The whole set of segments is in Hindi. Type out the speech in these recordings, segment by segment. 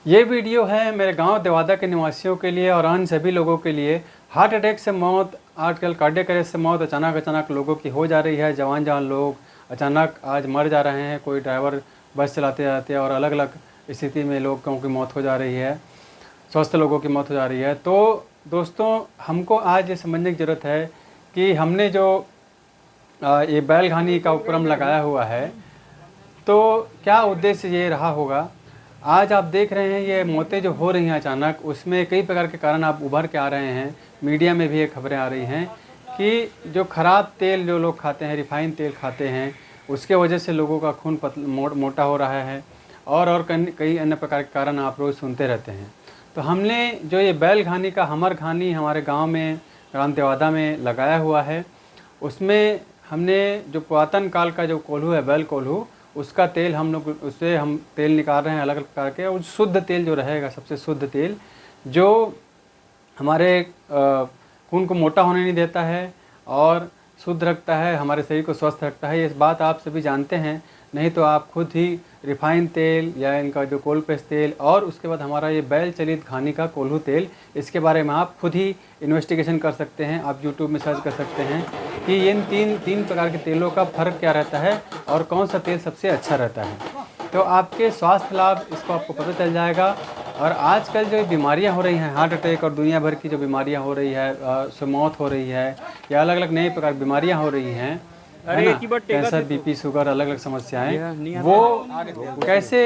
ये वीडियो है मेरे गांव देवादा के निवासियों के लिए और अन्य सभी लोगों के लिए। हार्ट अटैक से मौत, आजकल कार्डियक अरेस्ट से मौत अचानक लोगों की हो जा रही है। जवान लोग अचानक आज मर जा रहे हैं। कोई ड्राइवर बस चलाते जाते और अलग अलग स्थिति में लोगों की मौत हो जा रही है, स्वस्थ लोगों की मौत हो जा रही है। तो दोस्तों, हमको आज ये समझने की ज़रूरत है कि हमने जो ये बैलगानी का उपक्रम लगाया हुआ है, तो क्या उद्देश्य ये रहा होगा। आज आप देख रहे हैं ये मौतें जो हो रही हैं अचानक, उसमें कई प्रकार के कारण आप उभर के आ रहे हैं। मीडिया में भी ये खबरें आ रही हैं कि जो ख़राब तेल जो लोग खाते हैं, रिफाइंड तेल खाते हैं, उसके वजह से लोगों का खून मोटा हो रहा है और कई अन्य प्रकार के कारण आप रोज़ सुनते रहते हैं। तो हमने जो ये बैलगानी का हमर घानी हमारे गांव में, ग्राम देवादा में लगाया हुआ है, उसमें हमने जो पुरातन काल का जो कोल्हू है, बैल कोल्हू, उसका तेल हम लोग, उससे हम तेल निकाल रहे हैं अलग अलग प्रकार के। और शुद्ध तेल जो रहेगा, सबसे शुद्ध तेल जो हमारे खून को मोटा होने नहीं देता है और शुद्ध रखता है, हमारे शरीर को स्वस्थ रखता है। ये बात आप सभी जानते हैं, नहीं तो आप खुद ही रिफाइंड तेल या इनका जो कोल्ड प्रेस तेल और उसके बाद हमारा ये बैल चलित घानी का कोल्हू तेल, इसके बारे में आप खुद ही इन्वेस्टिगेशन कर सकते हैं। आप यूट्यूब में सर्च कर सकते हैं कि इन तीन प्रकार के तेलों का फ़र्क क्या रहता है और कौन सा तेल सबसे अच्छा रहता है। तो आपके स्वास्थ्य लाभ इसको आपको पता चल जाएगा। और आजकल जो बीमारियां हो रही हैं, हार्ट अटैक और दुनिया भर की जो बीमारियां हो रही है, से मौत हो रही है या अलग अलग नए प्रकार की बीमारियां हो रही हैं, कैंसर, बीपी, शुगर, अलग अलग समस्याएं, वो कैसे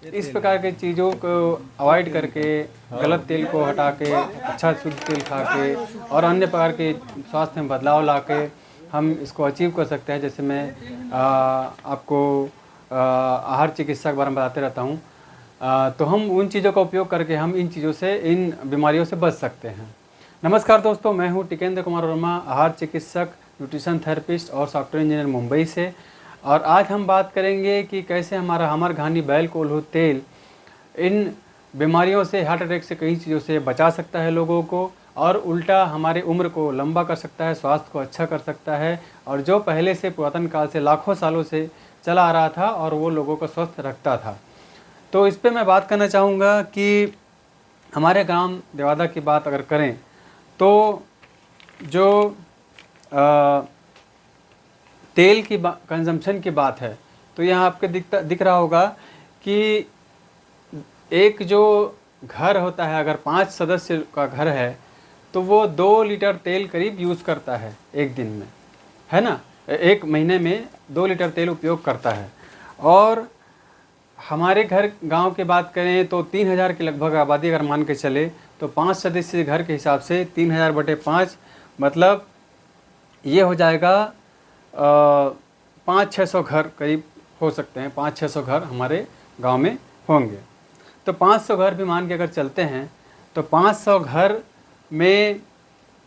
इस प्रकार की चीज़ों को अवॉइड करके, गलत तेल को हटा के अच्छा शुद्ध तेल खा के और अन्य प्रकार के स्वास्थ्य में बदलाव ला के हम इसको अचीव कर सकते हैं। जैसे मैं आपको आहार चिकित्सा के बारे में बताते रहता हूँ, तो हम उन चीज़ों का उपयोग करके हम इन चीज़ों से, इन बीमारियों से बच सकते हैं। नमस्कार दोस्तों, मैं हूँ टिकेंद्र कुमार वर्मा, आहार चिकित्सक, न्यूट्रिशन थेरेपिस्ट और सॉफ्टवेयर इंजीनियर मुंबई से। और आज हम बात करेंगे कि कैसे हमारा हमर घानी बैल कोल्हू तेल इन बीमारियों से, हार्ट अटैक से, कई चीज़ों से बचा सकता है लोगों को और उल्टा हमारे उम्र को लंबा कर सकता है, स्वास्थ्य को अच्छा कर सकता है। और जो पहले से पुरातन काल से लाखों सालों से चला आ रहा था और वो लोगों को स्वस्थ रखता था। तो इस पे मैं बात करना चाहूँगा कि हमारे ग्राम देवादा की बात अगर करें तो जो तेल की कंजम्पशन की बात है, तो यहाँ आपके दिख रहा होगा कि एक जो घर होता है, अगर 5 सदस्य का घर है तो वो 2 लीटर तेल करीब यूज़ करता है एक दिन में, है ना। एक महीने में 2 लीटर तेल उपयोग करता है। और हमारे घर गांव की बात करें तो 3000 की लगभग आबादी अगर मान के चले तो 5 सदस्य घर के हिसाब से 3000/5 मतलब ये हो जाएगा 500-600 घर करीब हो सकते हैं। 500-600 घर हमारे गांव में होंगे। तो 500 घर भी मान के अगर चलते हैं तो 500 घर में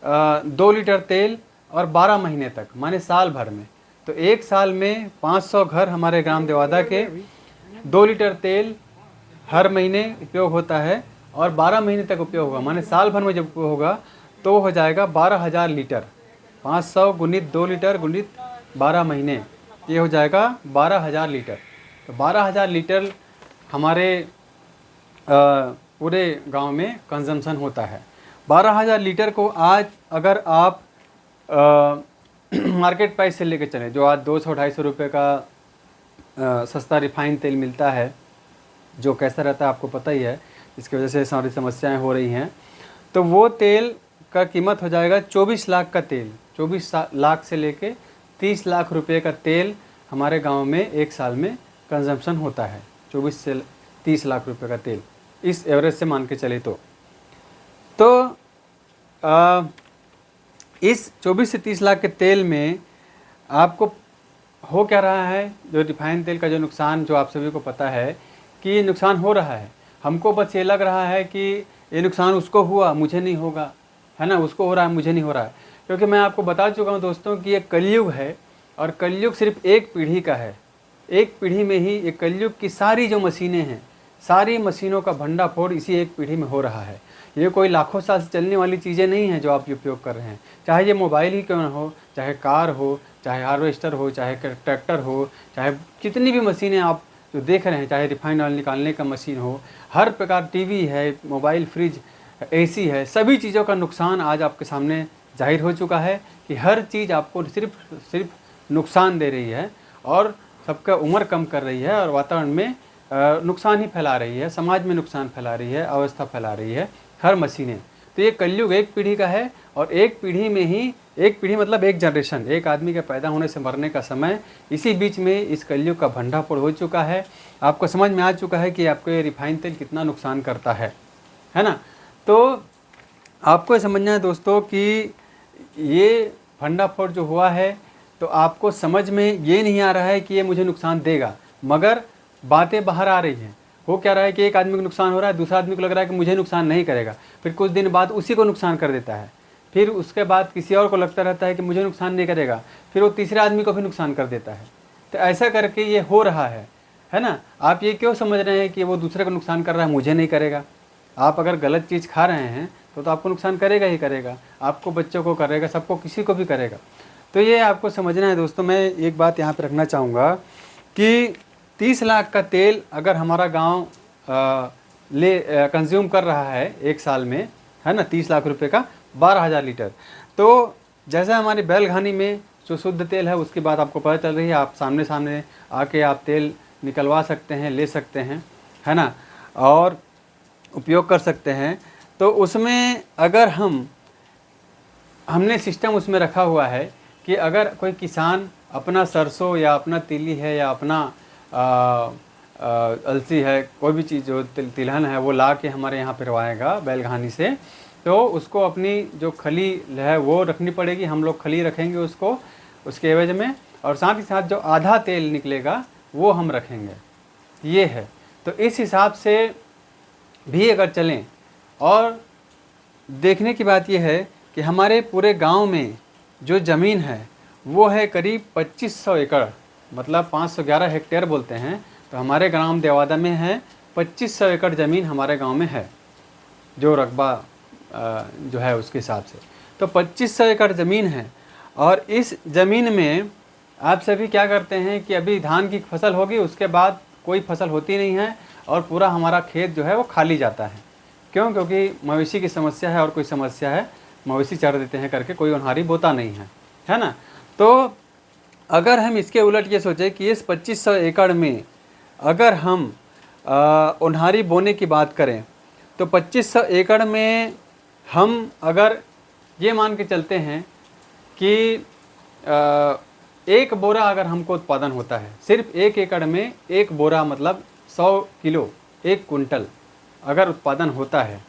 2 लीटर तेल और 12 महीने तक, माने साल भर में, तो एक साल में 500 घर हमारे ग्राम देवादा के 2 लीटर तेल हर महीने उपयोग होता है और 12 महीने तक उपयोग होगा, माने साल भर में जब उपयोग होगा तो हो जाएगा 12,000 लीटर। 500 गुणित 2 लीटर गुणित 12 महीने, ये हो जाएगा 12,000 लीटर। तो 12,000 लीटर हमारे पूरे गांव में कंजम्पशन होता है। 12,000 लीटर को आज अगर आप मार्केट प्राइस से लेकर चलें, जो आज 200-250 रुपये का सस्ता रिफाइंड तेल मिलता है, जो कैसा रहता है आपको पता ही है, इसकी वजह से सारी समस्याएं हो रही हैं, तो वो तेल का कीमत हो जाएगा 24 लाख का तेल। 24 लाख से लेके 30 लाख रुपए का तेल हमारे गांव में एक साल में कंजम्पशन होता है। 24 से 30 लाख रुपए का तेल, इस एवरेज से मान के चले तो इस 24 से 30 लाख के तेल में आपको हो क्या रहा है, जो रिफाइंड तेल का जो नुकसान, जो आप सभी को पता है कि नुकसान हो रहा है। हमको बस ये लग रहा है कि ये नुकसान उसको हुआ, मुझे नहीं होगा, है ना, उसको हो रहा है, मुझे नहीं हो रहा है। क्योंकि मैं आपको बता चुका हूँ दोस्तों कि ये कलयुग है और कलयुग सिर्फ एक पीढ़ी का है। एक पीढ़ी में ही ये कलयुग की सारी जो मशीनें हैं, सारी मशीनों का भंडाफोड़ इसी एक पीढ़ी में हो रहा है। ये कोई लाखों साल से चलने वाली चीज़ें नहीं हैं जो आप उपयोग कर रहे हैं। चाहे ये मोबाइल ही क्यों ना हो, चाहे कार हो, चाहे हार्वेस्टर हो, चाहे ट्रैक्टर हो, चाहे कितनी भी मशीनें आप जो देख रहे हैं, चाहे रिफाइंड ऑयल निकालने का मशीन हो, हर प्रकार टीवी है, मोबाइल, फ्रिज, एसी है, सभी चीज़ों का नुकसान आज आपके सामने जाहिर हो चुका है कि हर चीज़ आपको सिर्फ नुकसान दे रही है और सबका उम्र कम कर रही है और वातावरण में नुकसान ही फैला रही है, समाज में नुकसान फैला रही है, अवस्था फैला रही है हर मशीनें। तो ये कलयुग एक पीढ़ी का है और एक पीढ़ी में ही, एक पीढ़ी मतलब एक जनरेशन, एक आदमी के पैदा होने से मरने का समय, इसी बीच में इस कलयुग का भंडाफोड़ हो चुका है। आपको समझ में आ चुका है कि आपको ये रिफाइंड तेल कितना नुकसान करता है ना। तो आपको समझना है दोस्तों कि ये भंडाफोड़ जो हुआ है तो आपको समझ में ये नहीं आ रहा है कि ये मुझे नुकसान देगा, मगर बातें बाहर आ रही हैं। हो क्या रहा है कि एक आदमी को नुकसान हो रहा है, दूसरा आदमी को लग रहा है कि मुझे नुकसान नहीं करेगा, फिर कुछ दिन बाद उसी को नुकसान कर देता है, फिर उसके बाद किसी और को लगता रहता है कि मुझे नुकसान नहीं करेगा, फिर वो तीसरे आदमी को भी नुकसान कर देता है। तो ऐसा करके ये हो रहा है ना। आप ये क्यों समझ रहे हैं कि वो दूसरे को नुकसान कर रहा है, मुझे नहीं करेगा। आप अगर गलत चीज़ खा रहे हैं तो आपको नुकसान करेगा ही करेगा, आपको, बच्चों को करेगा, सबको, किसी को भी करेगा। तो ये आपको समझना है दोस्तों। मैं एक बात यहाँ पे रखना चाहूँगा कि 30 लाख का तेल अगर हमारा गांव कंज्यूम कर रहा है एक साल में, है ना, 30 लाख रुपए का 12,000 लीटर। तो जैसा हमारी बैलघानी में जो शुद्ध तेल है उसकी बात आपको पता चल रही है, आप सामने सामने आके आप तेल निकलवा सकते हैं, ले सकते हैं, है ना, और उपयोग कर सकते हैं। तो उसमें अगर हमने सिस्टम उसमें रखा हुआ है कि अगर कोई किसान अपना सरसों या अपना तिली है या अपना अलसी है, कोई भी चीज़ जो तिलहन है वो ला के हमारे यहाँ पिरवाएगा बैलघानी से, तो उसको अपनी जो खली है वो रखनी पड़ेगी। हम लोग खली रखेंगे उसको, उसके एवज में, और साथ ही साथ जो आधा तेल निकलेगा वो हम रखेंगे। ये है। तो इस हिसाब से भी अगर चलें, और देखने की बात यह है कि हमारे पूरे गांव में जो ज़मीन है वो है करीब 2500 एकड़, मतलब 511 हेक्टेयर बोलते हैं। तो हमारे ग्राम देवादा में है 2500 एकड़ ज़मीन हमारे गांव में है, जो रकबा जो है उसके हिसाब से। तो 2500 एकड़ ज़मीन है, और इस ज़मीन में आप सभी क्या करते हैं कि अभी धान की फसल होगी, उसके बाद कोई फसल होती नहीं है और पूरा हमारा खेत जो है वो खाली जाता है। क्यों? क्योंकि मवेशी की समस्या है और कोई समस्या है, मवेशी चर देते हैं करके कोई ओन्हारी बोता नहीं है ना। तो अगर हम इसके उलट ये सोचें कि इस 2500 एकड़ में अगर हम ओन्हारी बोने की बात करें, तो 2500 एकड़ में हम अगर ये मान के चलते हैं कि एक बोरा अगर हमको उत्पादन होता है, सिर्फ 1 एकड़ में 1 बोरा मतलब 100 किलो, 1 कुंटल अगर उत्पादन होता है,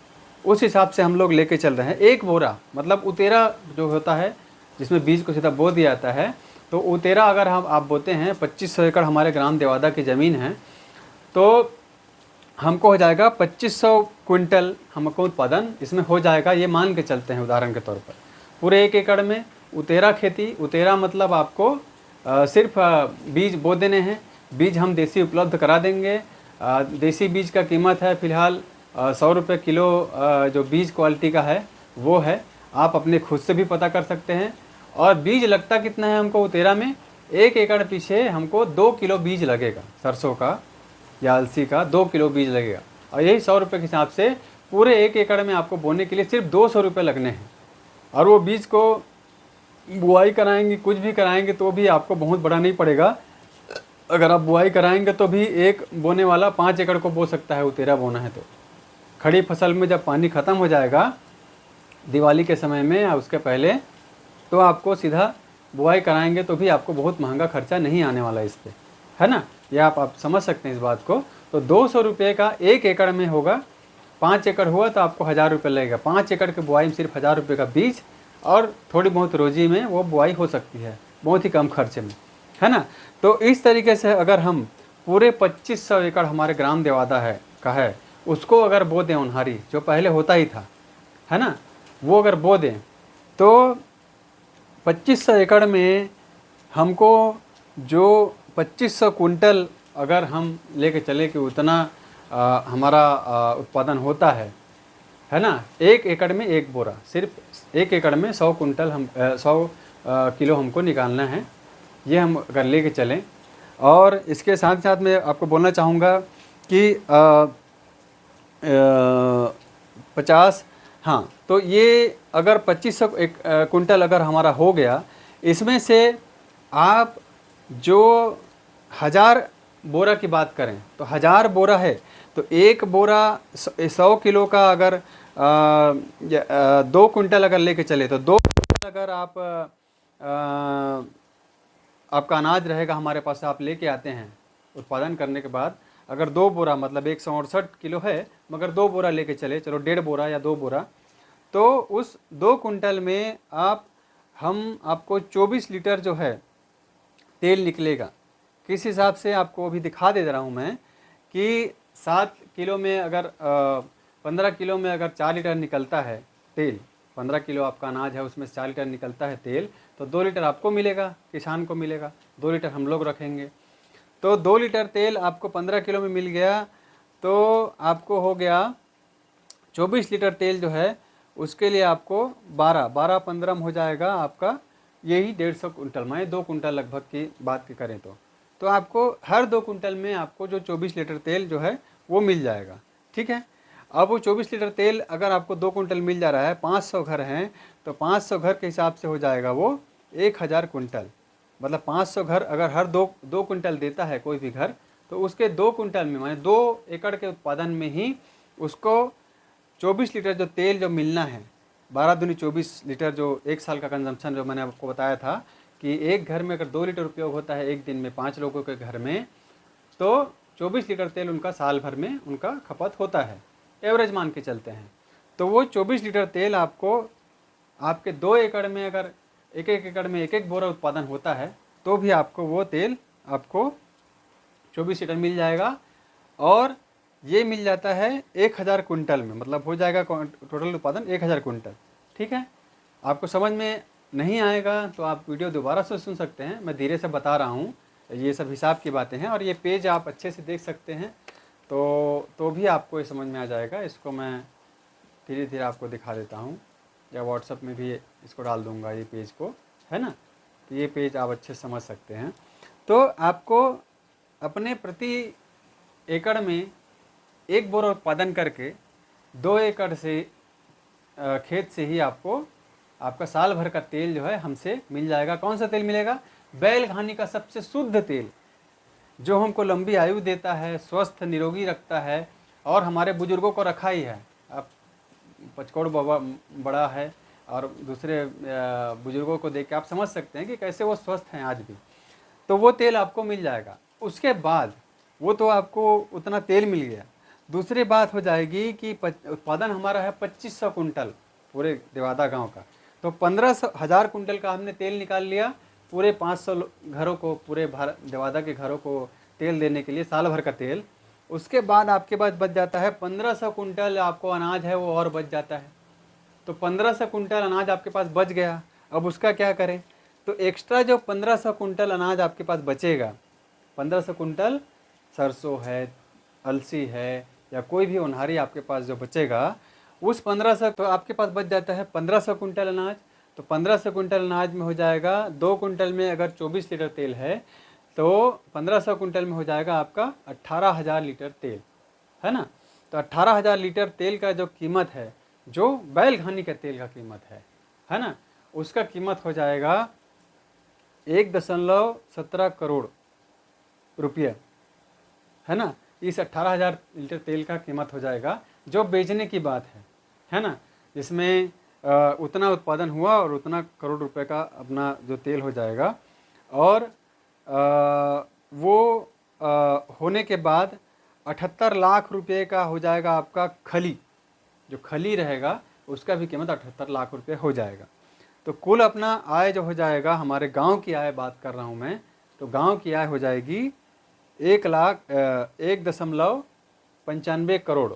उस हिसाब से हम लोग लेके चल रहे हैं। 1 बोरा मतलब उतेरा जो होता है, जिसमें बीज को सीधा बो दिया जाता है, तो उतेरा अगर आप बोते हैं, 2500 एकड़ हमारे ग्राम देवादा की ज़मीन है, तो हमको हो जाएगा 2500 क्विंटल हमको उत्पादन इसमें हो जाएगा। ये मान के चलते हैं उदाहरण के तौर पर। पूरे 1 एकड़ में उतेरा खेती, उतेरा मतलब आपको सिर्फ बीज बो देने हैं। बीज हम देसी उपलब्ध करा देंगे। देसी बीज का कीमत है फ़िलहाल 100 रुपये किलो, जो बीज क्वालिटी का है वो है। आप अपने खुद से भी पता कर सकते हैं। और बीज लगता कितना है हमको उतेरा में? 1 एकड़ पीछे हमको 2 किलो बीज लगेगा, सरसों का या अलसी का 2 किलो बीज लगेगा। और यही 100 रुपये के हिसाब से पूरे 1 एकड़ में आपको बोने के लिए सिर्फ 200 रुपये लगने हैं। और वो बीज को बुआई कराएंगे, कुछ भी कराएंगे तो भी आपको बहुत बड़ा नहीं पड़ेगा। अगर आप बुआई कराएंगे तो भी एक बोने वाला 5 एकड़ को बो सकता है, उतेरा बोना है तो। खड़ी फसल में जब पानी ख़त्म हो जाएगा दिवाली के समय में या उसके पहले, तो आपको सीधा बुआई कराएंगे तो भी आपको बहुत महंगा खर्चा नहीं आने वाला इस पर, है ना। ये आप समझ सकते हैं इस बात को। तो 200 रुपये का 1 एकड़ में होगा। 5 एकड़ हुआ तो आपको 1000 रुपये लगेगा। 5 एकड़ की बुआई में सिर्फ 1000 रुपये का बीज और थोड़ी बहुत रोजी में वो बुआई हो सकती है, बहुत ही कम खर्चे में, है ना। तो इस तरीके से अगर हम पूरे 2500 एकड़ हमारे ग्राम देवादा है उसको अगर बो दें ओन्हारी, जो पहले होता ही था, है ना, वो अगर बो दें तो 2500 एकड़ में हमको जो 2500 कुंटल अगर हम लेके चले कि उतना हमारा उत्पादन होता है ना। 1 एकड़ में 1 बोरा, सिर्फ 1 एकड़ में 100 किलो हमको निकालना है। ये हम अगर लेके चलें और इसके साथ साथ मैं आपको बोलना चाहूँगा कि 50, हाँ, तो ये अगर 2500 कुंटल अगर हमारा हो गया, इसमें से आप जो 1000 बोरा की बात करें तो 1000 बोरा है, तो एक बोरा 100 किलो का अगर 2 कुंटल अगर लेके चले तो 2 कुंटल अगर आप आपका अनाज रहेगा हमारे पास, आप लेके आते हैं उत्पादन करने के बाद, अगर 2 बोरा मतलब 168 किलो है, मगर 2 बोरा लेके चले, चलो 1.5 बोरा या 2 बोरा, तो उस 2 कुंटल में हम आपको 24 लीटर जो है तेल निकलेगा। किस हिसाब से आपको अभी दिखा दे रहा हूँ मैं कि 7 किलो में अगर 15 किलो में अगर 4 लीटर निकलता है तेल, 15 किलो आपका अनाज है उसमें 4 लीटर निकलता है तेल, तो 2 लीटर आपको मिलेगा, किसान को मिलेगा, 2 लीटर हम लोग रखेंगे। तो 2 लीटर तेल आपको 15 किलो में मिल गया, तो आपको हो गया 24 लीटर तेल जो है उसके लिए आपको 12-15 में हो जाएगा आपका यही 150 कुंटल, माने 2 कुंटल लगभग की बात करें तो आपको हर 2 कुंटल में आपको जो 24 लीटर तेल जो है वो मिल जाएगा। ठीक है, अब वो 24 लीटर तेल अगर आपको 2 कुंटल मिल जा रहा है, 500 घर हैं, तो 500 घर के हिसाब से हो जाएगा वो 1000 कुंटल। मतलब 500 घर अगर हर दो कुंटल देता है कोई भी घर, तो उसके 2 कुंटल में माने 2 एकड़ के उत्पादन में ही उसको 24 लीटर जो तेल जो मिलना है, 12 दूनी 24 लीटर, जो एक साल का कंजम्पशन जो मैंने आपको बताया था कि एक घर में अगर 2 लीटर उपयोग होता है एक दिन में 5 लोगों के घर में, तो 24 लीटर तेल उनका साल भर में उनका खपत होता है, एवरेज मान के चलते हैं। तो वो 24 लीटर तेल आपको आपके 2 एकड़ में अगर एक एकड़ में एक बोरा उत्पादन होता है, तो भी आपको वो तेल आपको 24 लीटर मिल जाएगा। और ये मिल जाता है 1000 कुंटल में, मतलब हो जाएगा टोटल उत्पादन 1000 कुंटल। ठीक है, आपको समझ में नहीं आएगा तो आप वीडियो दोबारा से सुन सकते हैं, मैं धीरे से बता रहा हूँ, ये सब हिसाब की बातें हैं। और ये पेज आप अच्छे से देख सकते हैं तो भी आपको ये समझ में आ जाएगा। इसको मैं धीरे धीरे आपको दिखा देता हूँ, या व्हाट्सएप में भी इसको डाल दूँगा ये पेज को, है ना, तो ये पेज आप अच्छे से समझ सकते हैं। तो आपको अपने प्रति एकड़ में 1 बोरा उत्पादन करके 2 एकड़ से खेत से ही आपको आपका साल भर का तेल जो है हमसे मिल जाएगा। कौन सा तेल मिलेगा? बैल घानी का सबसे शुद्ध तेल, जो हमको लंबी आयु देता है, स्वस्थ निरोगी रखता है, और हमारे बुजुर्गों को रखा ही है। अब पचकोड़ बाबा बड़ा है और दूसरे बुजुर्गों को देख के आप समझ सकते हैं कि कैसे वो स्वस्थ हैं आज भी। तो वो तेल आपको मिल जाएगा। उसके बाद वो तो आपको उतना तेल मिल गया, दूसरी बात हो जाएगी कि उत्पादन हमारा है 2500 कुंटल पूरे देवादा गांव का, तो 15,000 कुंटल का हमने तेल निकाल लिया पूरे 500 घरों को, पूरे भारत देवादा के घरों को तेल देने के लिए, साल भर का तेल। उसके बाद आपके पास बच जाता है 1500 कुंटल, आपको अनाज है वो और बच जाता है। तो 1500 कुंटल अनाज आपके पास बच गया। अब उसका क्या करें? तो एक्स्ट्रा जो 1500 कुंटल अनाज आपके पास बचेगा, 1500 कुंटल सरसों है, अलसी है, या कोई भी उन्हारी आपके पास जो बचेगा, उस 1500 तो आपके पास बच जाता है 1500 कुंटल अनाज। तो 1500 कुंटल अनाज में हो जाएगा 2 कुंटल में अगर 24 लीटर तेल है, तो 1500 कुंटल में हो जाएगा आपका 18,000 लीटर तेल, है ना। तो 18,000 लीटर तेल का जो कीमत है, जो बैल घानी का तेल का कीमत है ना, उसका कीमत हो जाएगा 1.17 करोड़ रुपये, है ना। इस 18,000 लीटर तेल का कीमत हो जाएगा, जो बेचने की बात है ना, जिसमें उतना उत्पादन हुआ और उतना करोड़ रुपए का अपना जो तेल हो जाएगा। और वो होने के बाद 78 लाख रुपए का हो जाएगा आपका खली, जो खली रहेगा उसका भी कीमत 78 लाख रुपए हो जाएगा। तो कुल अपना आय जो हो जाएगा, हमारे गांव की आय बात कर रहा हूं मैं, तो गांव की आय हो जाएगी 1.95 करोड़,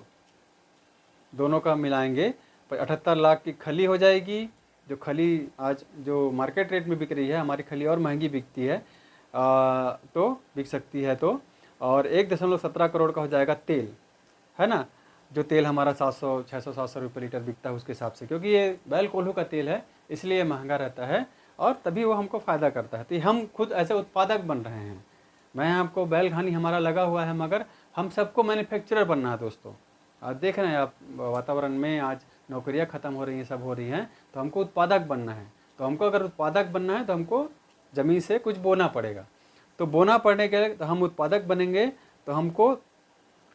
दोनों का मिलाएंगे 78 लाख की खली हो जाएगी। जो खली आज जो मार्केट रेट में बिक रही है, हमारी खली और महंगी बिकती है, तो बिक सकती है तो। और 1.17 करोड़ का हो जाएगा तेल, है ना, जो तेल हमारा 700, 600, 700 रुपये लीटर बिकता है उसके हिसाब से, क्योंकि ये बैल कोल्हू का तेल है इसलिए महंगा रहता है और तभी वो हमको फ़ायदा करता है। तो हम खुद ऐसे उत्पादक बन रहे हैं, मैं आपको बैलखानी हमारा लगा हुआ है, मगर हम सबको मैन्युफैक्चरर बनना है दोस्तों। आप देख रहे हैं आप वातावरण में आज नौकरियां ख़त्म हो रही हैं, सब हो रही हैं, तो हमको उत्पादक बनना है। तो हमको अगर उत्पादक बनना है तो हमको ज़मीन से कुछ बोना पड़ेगा। तो बोना पड़ने के लिए तो हम उत्पादक बनेंगे तो हमको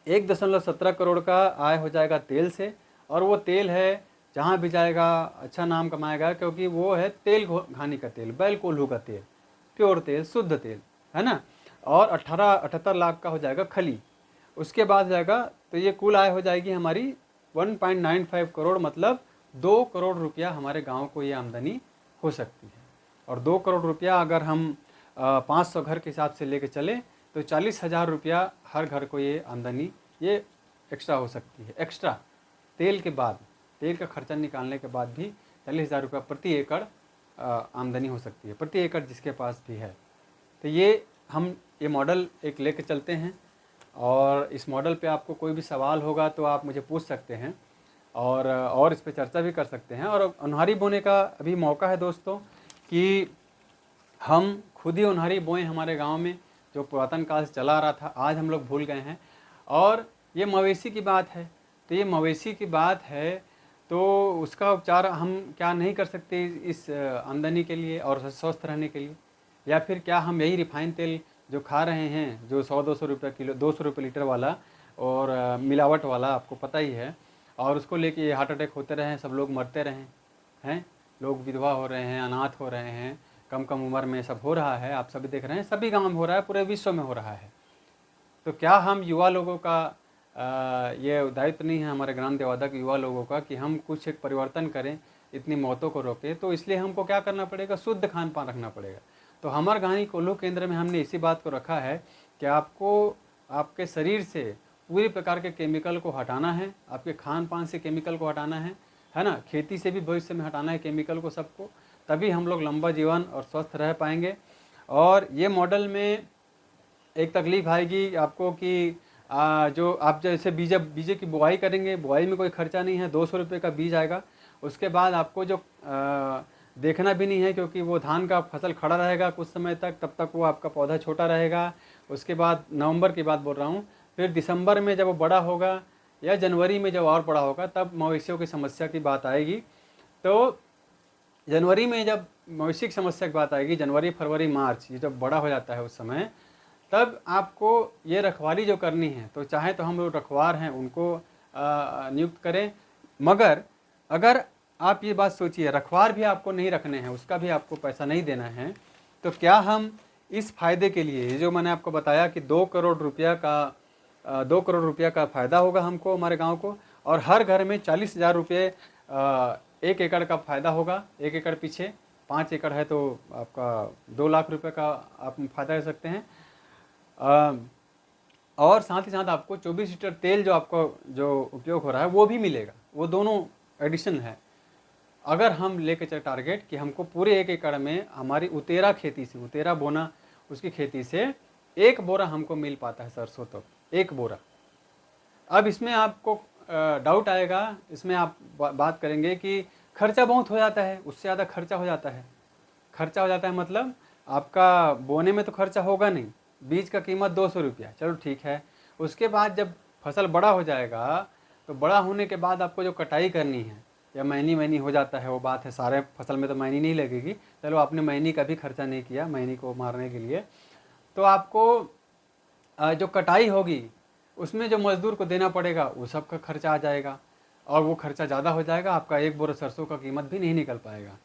1.17 करोड़ का आय हो जाएगा तेल से। और वो तेल है जहाँ भी जाएगा अच्छा नाम कमाएगा, क्योंकि वो है तेल घानी का तेल, बैल कोल्हू का तेल, प्योर तेल, शुद्ध तेल, है ना। और 78 लाख का हो जाएगा खली। उसके बाद जाएगा तो ये कुल आय हो जाएगी हमारी 1.95 करोड़, मतलब 2 करोड़ रुपया हमारे गांव को ये आमदनी हो सकती है। और 2 करोड़ रुपया अगर हम 500 घर के हिसाब से लेके चले तो 40,000 रुपया हर घर को ये आमदनी ये एक्स्ट्रा हो सकती है। एक्स्ट्रा तेल के बाद, तेल का खर्चा निकालने के बाद भी 40,000 रुपया प्रति एकड़ आमदनी हो सकती है, प्रति एकड़ जिसके पास भी है। तो ये हम ये मॉडल एक लेके चलते हैं, और इस मॉडल पे आपको कोई भी सवाल होगा तो आप मुझे पूछ सकते हैं, और इस पे चर्चा भी कर सकते हैं। और उन्हारी बोने का अभी मौका है दोस्तों कि हम खुद ही उन्हारी बोएं हमारे गांव में, जो पुरातन काल से चला आ रहा था, आज हम लोग भूल गए हैं। और ये मवेशी की बात है, तो ये मवेशी की बात है तो उसका उपचार हम क्या नहीं कर सकते इस आमदनी के लिए और स्वस्थ रहने के लिए? या फिर क्या हम यही रिफाइन तेल जो खा रहे हैं, जो 100-200 रुपये किलो, 200 रुपये लीटर वाला और मिलावट वाला, आपको पता ही है, और उसको लेके हार्ट अटैक होते रहे, सब लोग मरते रहे हैं, लोग विधवा हो रहे हैं, अनाथ हो रहे हैं, कम कम उम्र में सब हो रहा है, आप सभी देख रहे हैं, सभी गाँव में हो रहा है, पूरे विश्व में हो रहा है। तो क्या हम युवा लोगों का ये दायित्व नहीं है, हमारे ग्राम देवादा के युवा लोगों का, कि हम कुछ एक परिवर्तन करें, इतनी मौतों को रोकें? तो इसलिए हमको क्या करना पड़ेगा? शुद्ध खान पान रखना पड़ेगा। तो हमारे घानी कोल्हू केंद्र में हमने इसी बात को रखा है कि आपको आपके शरीर से पूरी प्रकार के केमिकल को हटाना है, आपके खान पान से केमिकल को हटाना है ना, खेती से भी भविष्य में हटाना है केमिकल को, सबको, तभी हम लोग लंबा जीवन और स्वस्थ रह पाएंगे। और ये मॉडल में एक तकलीफ आएगी आपको कि जो आप जैसे बीजे की बुआई करेंगे, बुआई में कोई खर्चा नहीं है, 200 रुपये का बीज आएगा। उसके बाद आपको जो देखना भी नहीं है, क्योंकि वो धान का फसल खड़ा रहेगा कुछ समय तक, तब तक वो आपका पौधा छोटा रहेगा। उसके बाद नवंबर की बात बोल रहा हूँ, फिर दिसंबर में जब वो बड़ा होगा या जनवरी में जब और बड़ा होगा, तब मवेशियों की समस्या की बात आएगी। तो जनवरी में जब मवेशी की समस्या की बात आएगी, जनवरी फरवरी मार्च, ये जब बड़ा हो जाता है उस समय, तब आपको ये रखवाली जो करनी है, तो चाहे तो हम लोग रखवार हैं उनको नियुक्त करें। मगर अगर आप ये बात सोचिए, रखवार भी आपको नहीं रखने हैं, उसका भी आपको पैसा नहीं देना है, तो क्या हम इस फायदे के लिए, जो मैंने आपको बताया कि 2 करोड़ रुपया का फ़ायदा होगा हमको, हमारे गांव को, और हर घर में 40,000 रुपये 1 एकड़ का फ़ायदा होगा। 1 एकड़ पीछे 5 एकड़ है तो आपका 2 लाख रुपये का आप फ़ायदा ले सकते हैं। और साथ ही साथ आपको 24 लीटर तेल जो आपको जो उपयोग हो रहा है वो भी मिलेगा। वो दोनों एडिशन है। अगर हम लेके चले टारगेट कि हमको पूरे 1 एकड़ में हमारी उतेरा खेती से, उतेरा बोना उसकी खेती से 1 बोरा हमको मिल पाता है सरसों, तो 1 बोरा। अब इसमें आपको डाउट आएगा, इसमें आप बात करेंगे कि खर्चा बहुत हो जाता है, उससे ज़्यादा खर्चा हो जाता है। खर्चा हो जाता है मतलब आपका बोने में तो खर्चा होगा नहीं, बीज का कीमत 200 रुपया, चलो ठीक है। उसके बाद जब फसल बड़ा हो जाएगा, तो बड़ा होने के बाद आपको जो कटाई करनी है, या महीनी हो जाता है, वो बात है, सारे फसल में तो महीनी नहीं लगेगी, चलो आपने महीनी का भी खर्चा नहीं किया महीनी को मारने के लिए, तो आपको जो कटाई होगी उसमें जो मजदूर को देना पड़ेगा वो सब का खर्चा आ जाएगा, और वो खर्चा ज़्यादा हो जाएगा, आपका 1 बोरा सरसों का कीमत भी नहीं निकल पाएगा।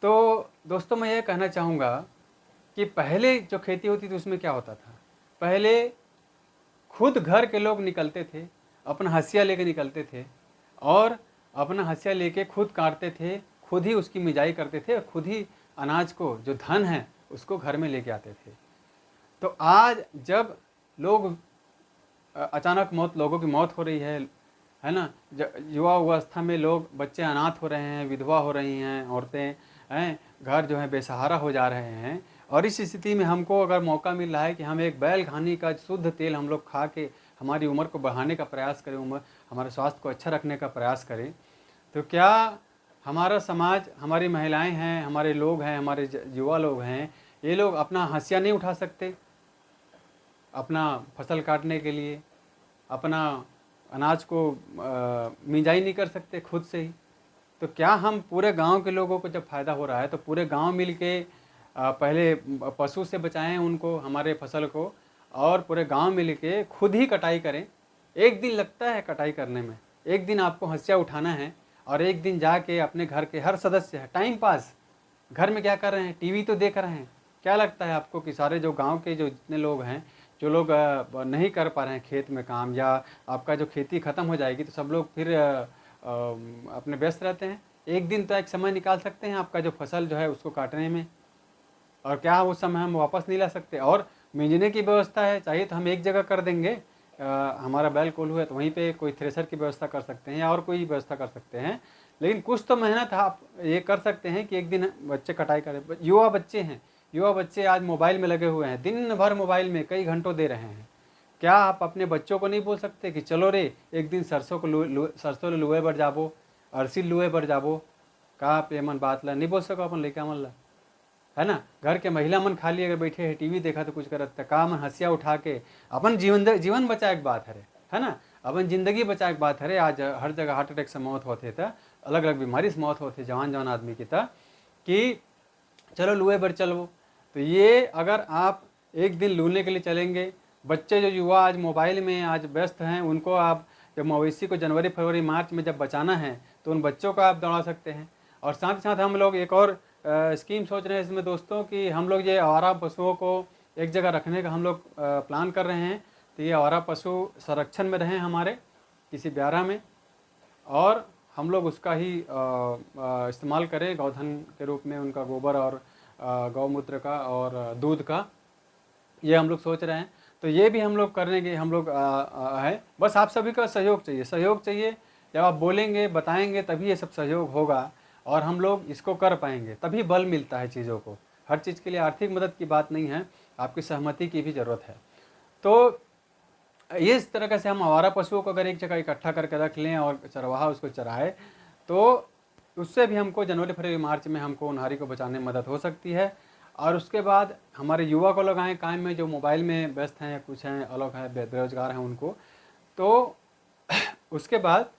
तो दोस्तों मैं ये कहना चाहूँगा कि पहले जो खेती होती थी उसमें क्या होता था, पहले खुद घर के लोग निकलते थे, अपना हंसिया लेके निकलते थे, और अपना हंसिया लेके खुद काटते थे, खुद ही उसकी मिजाई करते थे, और खुद ही अनाज को, जो धन है, उसको घर में लेके आते थे। तो आज जब लोग अचानक लोगों की मौत हो रही है ना, युवा अवस्था में लोग, बच्चे अनाथ हो रहे हैं, विधवा हो रही हैं, औरतें हैं, घर जो है बेसहारा हो जा रहे हैं, और इस स्थिति में हमको अगर मौका मिल रहा है कि हम एक बैल घानी का शुद्ध तेल हम लोग खा के हमारी उम्र को बढ़ाने का प्रयास करें, हमारे स्वास्थ्य को अच्छा रखने का प्रयास करें, तो क्या हमारा समाज, हमारी महिलाएं हैं, हमारे लोग हैं, हमारे युवा लोग हैं, ये लोग अपना हंसिया नहीं उठा सकते? अपना फसल काटने के लिए, अपना अनाज को मिंजाई नहीं कर सकते खुद से ही। तो क्या हम पूरे गांव के लोगों को जब फ़ायदा हो रहा है तो पूरे गांव मिल के पहले पशु से बचाएं उनको, हमारे फसल को, और पूरे गांव मिल के खुद ही कटाई करें। एक दिन लगता है कटाई करने में, एक दिन आपको हंसिया उठाना है, और एक दिन जाके अपने घर के हर सदस्य है टाइम पास घर में क्या कर रहे हैं, टीवी तो देख रहे हैं। क्या लगता है आपको कि सारे जो गांव के जो जितने लोग हैं, जो लोग नहीं कर पा रहे हैं खेत में काम, या आपका जो खेती ख़त्म हो जाएगी तो सब लोग फिर अपने व्यस्त रहते हैं। एक दिन तो एक समय निकाल सकते हैं आपका जो फसल जो है उसको काटने में, और क्या उस समय हम वापस नहीं ला सकते? और मिंजने की व्यवस्था है, चाहिए तो हम एक जगह कर देंगे, हमारा बैल कोल्हू है तो वहीं पे कोई थ्रेशर की व्यवस्था कर सकते हैं या और कोई व्यवस्था कर सकते हैं। लेकिन कुछ तो मेहनत आप ये कर सकते हैं कि एक दिन बच्चे कटाई करें। युवा बच्चे हैं, युवा बच्चे आज मोबाइल में लगे हुए हैं, दिन भर मोबाइल में कई घंटों दे रहे हैं। क्या आप अपने बच्चों को नहीं बोल सकते कि चलो रे एक दिन सरसों को सरसों लुए बढ़ जाबो, अरसी लुए बढ़ जाबो, का पे मन बात ला नहीं बोल सको अपन लड़का मन ला, है ना? घर के महिला मन खाली अगर बैठे है टीवी देखा तो कुछ करत का मन हंसिया उठा के अपन जीवन बचाए के बात है ना? अपन जिंदगी बचाए के बात है। आज हर जगह हार्ट अटैक से मौत होते था, अलग अलग बीमारी से मौत होते जवान जवान आदमी की था कि चलो लुए बढ़ चलो। तो ये अगर आप एक दिन लूने के लिए चलेंगे, बच्चे जो युवा आज मोबाइल में आज व्यस्त हैं, उनको आप जब मवेशी को जनवरी फरवरी मार्च में जब बचाना है तो उन बच्चों को आप दौड़ा सकते हैं। और साथ ही साथ हम लोग एक और स्कीम सोच रहे हैं इसमें दोस्तों कि हम लोग ये आवारा पशुओं को एक जगह रखने का हम लोग प्लान कर रहे हैं। तो ये आवारा पशु संरक्षण में रहें हमारे किसी ब्यारा में, और हम लोग उसका ही इस्तेमाल करें गौधन के रूप में, उनका गोबर और गौमूत्र का और दूध का, ये हम लोग सोच रहे हैं। तो ये भी हम लोग करने के हम लोग है, बस आप सभी का सहयोग चाहिए, सहयोग चाहिए। जब आप बोलेंगे बताएंगे तभी ये सब सहयोग होगा और हम लोग इसको कर पाएंगे, तभी बल मिलता है चीज़ों को। हर चीज़ के लिए आर्थिक मदद की बात नहीं है, आपकी सहमति की भी ज़रूरत है। तो ये इस तरह से हम आवारा पशुओं को अगर एक जगह इकट्ठा करके रख लें और चरवाहा उसको चराए तो उससे भी हमको जनवरी फरवरी मार्च में हमको उन्हारी को बचाने में मदद हो सकती है। और उसके बाद हमारे युवा को लगाएं काम में, जो मोबाइल में व्यस्त हैं, कुछ हैं अलग है बेरोजगार हैं उनको। तो उसके बाद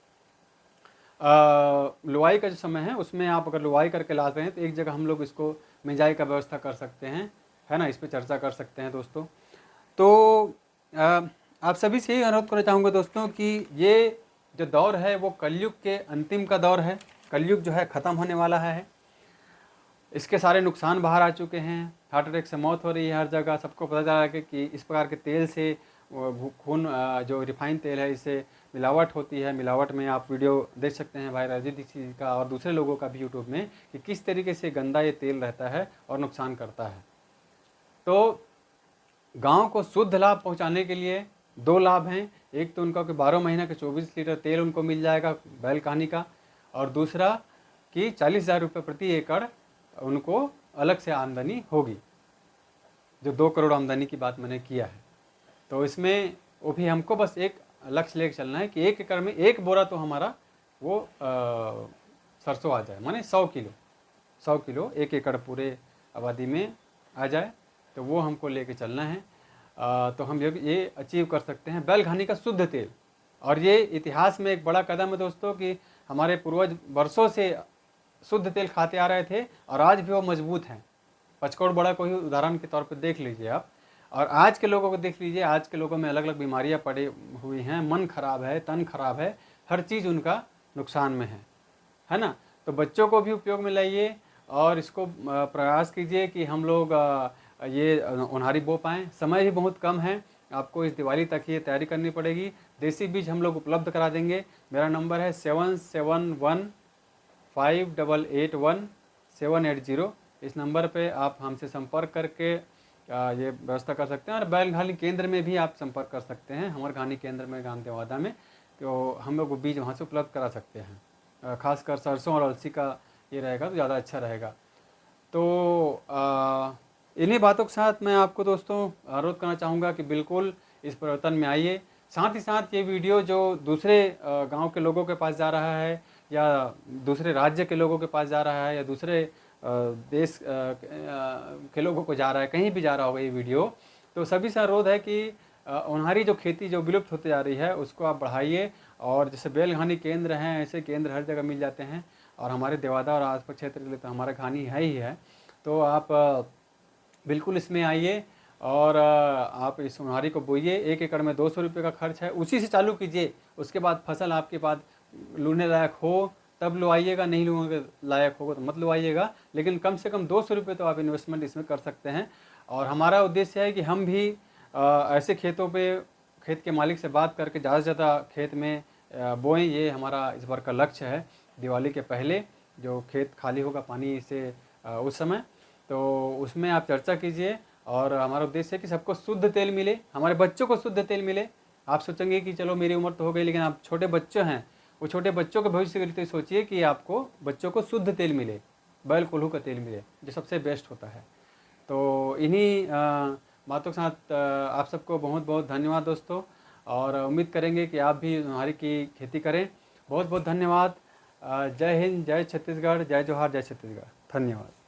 लुवाई का जो समय है उसमें आप अगर लुवाई करके लाते हैं तो एक जगह हम लोग इसको मिंजाई का व्यवस्था कर सकते हैं, है ना? इस पर चर्चा कर सकते हैं दोस्तों। तो आप सभी से यही अनुरोध करना चाहूँगा दोस्तों कि ये जो दौर है वो कलयुग के अंतिम का दौर है। कलयुग जो है ख़त्म होने वाला है, इसके सारे नुकसान बाहर आ चुके हैं, हार्ट अटैक से मौत हो रही है हर जगह। सबको पता चला है कि इस प्रकार के तेल से खून जो रिफाइन तेल है इससे मिलावट होती है। मिलावट में आप वीडियो देख सकते हैं भाई राजीव दीक्षित का और दूसरे लोगों का भी यूट्यूब में कि किस तरीके से गंदा ये तेल रहता है और नुकसान करता है। तो गांव को शुद्ध लाभ पहुंचाने के लिए दो लाभ हैं। एक तो उनका कि 12 महीने के 24 लीटर तेल उनको मिल जाएगा बैल कहानी का, और दूसरा कि 40,000 रुपये प्रति एकड़ उनको अलग से आमदनी होगी, जो 2 करोड़ आमदनी की बात मैंने किया है। तो इसमें वो भी हमको बस एक लक्ष्य लेकर चलना है कि 1 एकड़ में 1 बोरा तो हमारा वो सरसों आ जाए, माने 100 किलो 1 एकड़ पूरे आबादी में आ जाए। तो वो हमको लेके चलना है। तो हम ये अचीव कर सकते हैं बैल घानी का शुद्ध तेल। और ये इतिहास में एक बड़ा कदम है दोस्तों कि हमारे पूर्वज वर्षों से शुद्ध तेल खाते आ रहे थे और आज भी वो मजबूत हैं। पचकौड़ बड़ा को ही उदाहरण के तौर पर देख लीजिए आप, और आज के लोगों को देख लीजिए। आज के लोगों में अलग अलग बीमारियां पड़ी हुई हैं, मन खराब है, तन खराब है, हर चीज़ उनका नुकसान में है ना? तो बच्चों को भी उपयोग में लाइए और इसको प्रयास कीजिए कि हम लोग ये उन्हारी बो पाएँ। समय भी बहुत कम है, आपको इस दिवाली तक ये तैयारी करनी पड़ेगी। देसी बीज हम लोग उपलब्ध करा देंगे। मेरा नंबर है 7715881780। इस नंबर पे आप हमसे संपर्क करके ये व्यवस्था कर सकते हैं। और बैल घानी केंद्र में भी आप संपर्क कर सकते हैं, हमारे घानी केंद्र में गांव देवादा में, तो हम लोग वो बीज वहाँ से उपलब्ध करा सकते हैं। खासकर सरसों और अलसी का ये रहेगा तो ज़्यादा अच्छा रहेगा। तो इन्हीं बातों के साथ मैं आपको दोस्तों अनुरोध करना चाहूँगा कि बिल्कुल इस परिवर्तन में आइए। साथ ही साथ ये वीडियो जो दूसरे गांव के लोगों के पास जा रहा है या दूसरे राज्य के लोगों के पास जा रहा है या दूसरे देश के लोगों को जा रहा है, कहीं भी जा रहा होगा ये वीडियो, तो सभी से अनुरोध है कि उन्हारी जो खेती जो विलुप्त होती जा रही है उसको आप बढ़ाइए। और जैसे बैल केंद्र हैं, ऐसे केंद्र हर जगह मिल जाते हैं, और हमारे देवादा और आसपास क्षेत्र के लिए तो हमारा घानी है ही है। तो आप बिल्कुल इसमें आइए और आप इस उन्हारी को बोइए। 1 एकड़ में 200 रुपये का खर्च है, उसी से चालू कीजिए। उसके बाद फसल आपके पास लूने लायक हो तब लो आइएगा, नहीं लूने लायक होगा तो मत लो आइएगा, लेकिन कम से कम 200 रुपये तो आप इन्वेस्टमेंट इसमें कर सकते हैं। और हमारा उद्देश्य है कि हम भी ऐसे खेतों पे खेत के मालिक से बात करके ज़्यादा से ज़्यादा खेत में बोएं। ये हमारा इस बार का लक्ष्य है। दिवाली के पहले जो खेत खाली होगा पानी से उस समय, तो उसमें आप चर्चा कीजिए। और हमारा उद्देश्य है कि सबको शुद्ध तेल मिले, हमारे बच्चों को शुद्ध तेल मिले। आप सोचेंगे कि चलो मेरी उम्र तो हो गई, लेकिन आप छोटे बच्चे हैं, वो छोटे बच्चों के भविष्य के लिए तो सोचिए कि आपको बच्चों को शुद्ध तेल मिले, बैल कोल्हू का तेल मिले, जो सबसे बेस्ट होता है। तो इन्हीं बातों के साथ आप सबको बहुत बहुत धन्यवाद दोस्तों, और उम्मीद करेंगे कि आप भी उन्हारी की खेती करें। बहुत बहुत धन्यवाद। जय हिंद, जय छत्तीसगढ़, जय जोहार, जय छत्तीसगढ़। धन्यवाद।